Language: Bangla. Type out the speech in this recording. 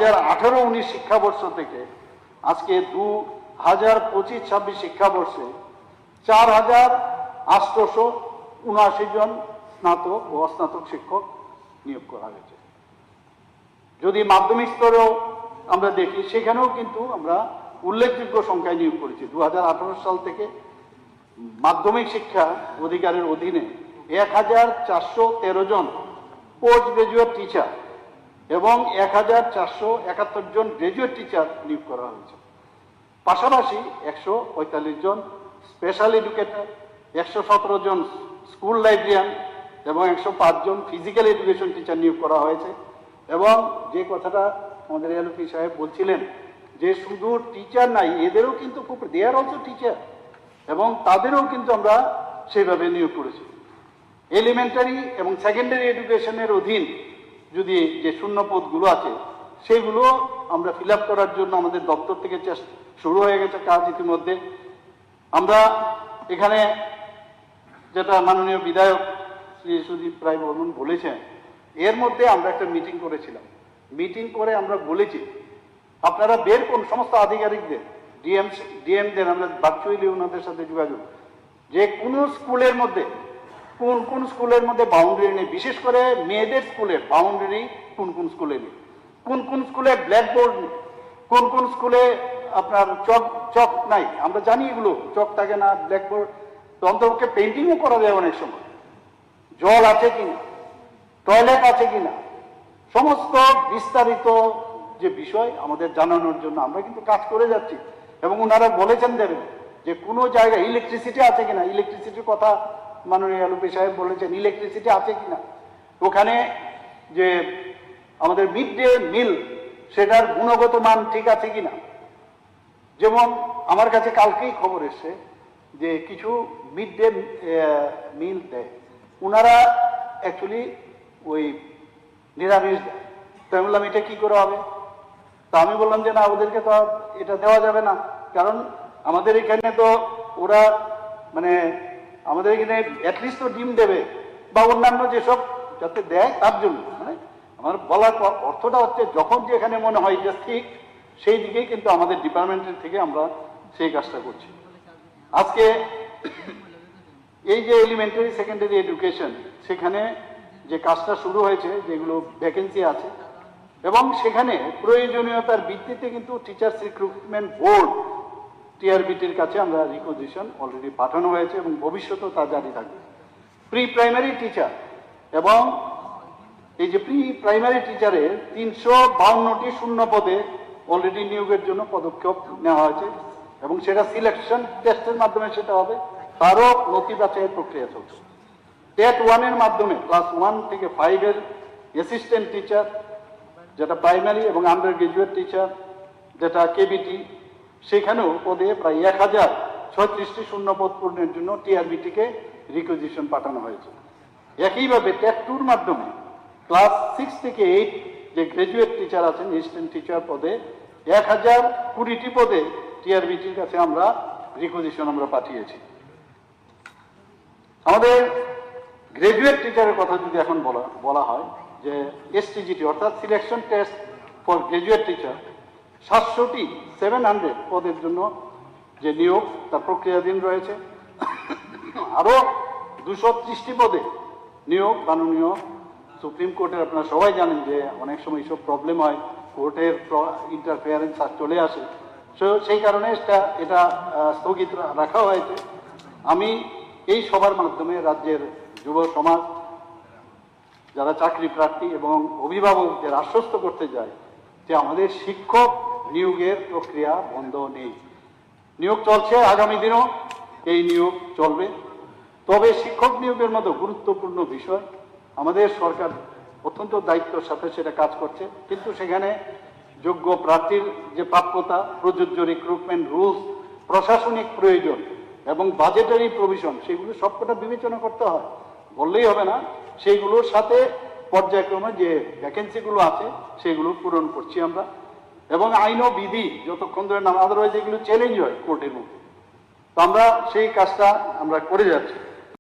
2018-19 শিক্ষাবর্ষ থেকে আজকে 2025-26 শিক্ষাবর্ষে 4,879 জন স্নাতক ও অস্নাতক শিক্ষক নিয়োগ করা হয়েছে। যদি মাধ্যমিক স্তরেও আমরা দেখি, সেখানেও কিন্তু আমরা উল্লেখযোগ্য সংখ্যায় নিয়োগ করেছি। 2018 সাল থেকে মাধ্যমিক শিক্ষা অধিকারের অধীনে 1,413 জন পোস্ট গ্রাজুয়েট টিচার এবং 1,471 জন গ্রাজুয়েট টিচার নিয়োগ করা হয়েছে। পাশাপাশি 145 জন স্পেশাল এডুকেটর, 117 জন স্কুল লাইব্রেরিয়ান এবং 105 জন ফিজিক্যাল এডুকেশন টিচার নিয়োগ করা হয়েছে। এবং যে কথাটা আমাদের এলপি সাহেব বলছিলেন যে শুধু টিচার নাই, এদেরও কিন্তু খুব দেয়ার অলসো টিচার, এবং তাদেরও কিন্তু আমরা সেইভাবে নিয়োগ করেছি। এলিমেন্টারি এবং সেকেন্ডারি এডুকেশনের অধীন যদি যে শূন্য পদগুলো আছে সেগুলো আমরা ফিল আপ করার জন্য আমাদের দপ্তর থেকে শুরু হয়ে গেছে কাজ ইতিমধ্যে। আমরা এখানে যেটা মাননীয় বিধায়ক শ্রী সুদীপ রায় বর্মন বলেছেন, এর মধ্যে আমরা একটা মিটিং করেছিলাম। মিটিং করে আমরা বলেছি আপনারা বের করুন সমস্ত আধিকারিকদের, ডিএমদের, আমরা ভার্চুয়ালি ওনাদের সাথে যোগাযোগ, যে কোন স্কুলের মধ্যে কোন স্কুলের মধ্যে বাউন্ডারি নেই, বিশেষ করে মেয়েদের স্কুলের বাউন্ডারি কোন স্কুলে নেই, কোন স্কুলে ব্ল্যাকবোর্ড নেই, কোন স্কুলে আপনার চক নাই। আমরা জানি এগুলো চক থাকে না, ব্ল্যাকবোর্ড, তো অন্তপক্ষে পেন্টিংও করা যায় অনেক সময়, জল আছে কিনা, টয়লেট আছে কিনা, সমস্ত বিস্তারিত যে বিষয় আমাদের জানানোর জন্য আমরা কিন্তু কাজ করে যাচ্ছি। এবং ওনারা বলেছেন দেবেন যে কোনো জায়গায় ইলেকট্রিসিটি আছে কিনা, ইলেকট্রিসিটির কথা মাননীয় এলপি সাহেব বলেছেন, ইলেকট্রিসিটি আছে কিনা, ওখানে যে আমাদের মিড ডে মিল সেটার গুণগত মান ঠিক আছে কিনা। যেমন আমার কাছে কালকেই খবর এসছে যে কিছু মিড ডে মিল দেয়, ওনারা অ্যাকচুয়ালি ওই নিরামিষ দেয়। তো আমি বললাম এটা কি করে হবে? তো আমি বললাম যে না, ওদেরকে তো এটা দেওয়া যাবে না, কারণ আমাদের এখানে তো ওরা মানে আমাদের এখানে অ্যাটলিস্ট তো ডিম দেবে বা অন্যান্য যেসব যাতে দেয় তার জন্য। মানে আমার বলার অর্থটা হচ্ছে যখন যেখানে মনে হয় যে ঠিক সেই দিকেই কিন্তু আমাদের ডিপার্টমেন্টের থেকে আমরা সেই কাজটা করছি। আজকে এই যে এলিমেন্টারি সেকেন্ডারি এডুকেশন, সেখানে যে কাজটা শুরু হয়েছে, যেগুলো ভ্যাকেন্সি আছে, এবং সেখানে প্রয়োজনীয়তার ভিত্তিতে কিন্তু টিচার্স রিক্রুটমেন্ট বোর্ড টিআরবিটির কাছে আমরা রিকোজিশন অলরেডি পাঠানো হয়েছে এবং ভবিষ্যতেও তা জারি থাকবে। প্রি প্রাইমারি টিচার এবং এই যে প্রি প্রাইমারি টিচারের 352টি শূন্য পদে অলরেডি নিয়োগের জন্য পদক্ষেপ নেওয়া হয়েছে এবং সেটা সিলেকশন টেস্টের মাধ্যমে সেটা হবে, তারও নথি বাছাইয়ের প্রক্রিয়া চলছে। টেট 1-এর মাধ্যমে ক্লাস 1 থেকে 5-এর অ্যাসিস্ট্যান্ট টিচার যেটা প্রাইমারি এবং আন্ডার গ্রাজুয়েট টিচার যেটা কেবিটি, সেখানেও পদে প্রায় 1,036টি শূন্য পদ পূরণের জন্য টিআরবিটিকে রিকোজিশন পাঠানো হয়েছে। একইভাবে টেট 2-র মাধ্যমে ক্লাস 6 থেকে 8 যে গ্রাজুয়েট টিচার আছেন অ্যাসিস্ট্যান্ট টিচার পদে 1,020টি পদে টিআরবিটির কাছে আমরা রিকোজিশন আমরা পাঠিয়েছি। আমাদের গ্রাজুয়েট টিচারের কথা যদি এখন বলা হয় যে এসটিজিটি অর্থাৎ selection test for graduate teacher 700 পদের জন্য যে নিয়োগ তার প্রক্রিয়াধীন রয়েছে। আরো 230টি পদে নিয়োগ মাননীয় সুপ্রিম কোর্টের, আপনারা সবাই জানেন যে অনেক সময় এইসব প্রবলেম হয়, কোর্টের ইন্টারফেয়ারেন্স চলে আসে, সেই কারণে এটা স্থগিত রাখা হয়েছে। আমি এই সবার মাধ্যমে রাজ্যের যুব সমাজ, যারা চাকরি প্রার্থী এবং অভিভাবকদের আশ্বস্ত করতে যায় যে আমাদের শিক্ষক নিয়োগের প্রক্রিয়া বন্ধ নেই, নিয়োগ চলছে, আগামী দিনও এই নিয়োগ চলবে। তবে শিক্ষক নিয়োগের মতো গুরুত্বপূর্ণ বিষয় আমাদের সরকার অত্যন্ত দায়িত্বের সাথে সেটা কাজ করছে, কিন্তু সেখানে যোগ্য প্রার্থীর যে প্রাপ্যতা, প্রযোজ্য রিক্রুটমেন্ট রুলস, প্রশাসনিক প্রয়োজন এবং বাজেটারি প্রভিশন, সেগুলো সবকটা বিবেচনা করতে হয়, বললেই হবে না। সেইগুলোর সাথে পর্যায়ক্রমে যে ভ্যাকেন্সিগুলো আছে সেগুলো পূরণ করছি আমরা, এবং আইন ও বিধি যতক্ষণ ধরে না, আদারওয়াইজ এগুলো চ্যালেঞ্জ হয় কোর্টের মধ্যে, তো আমরা সেই কাজটা আমরা করে যাচ্ছি।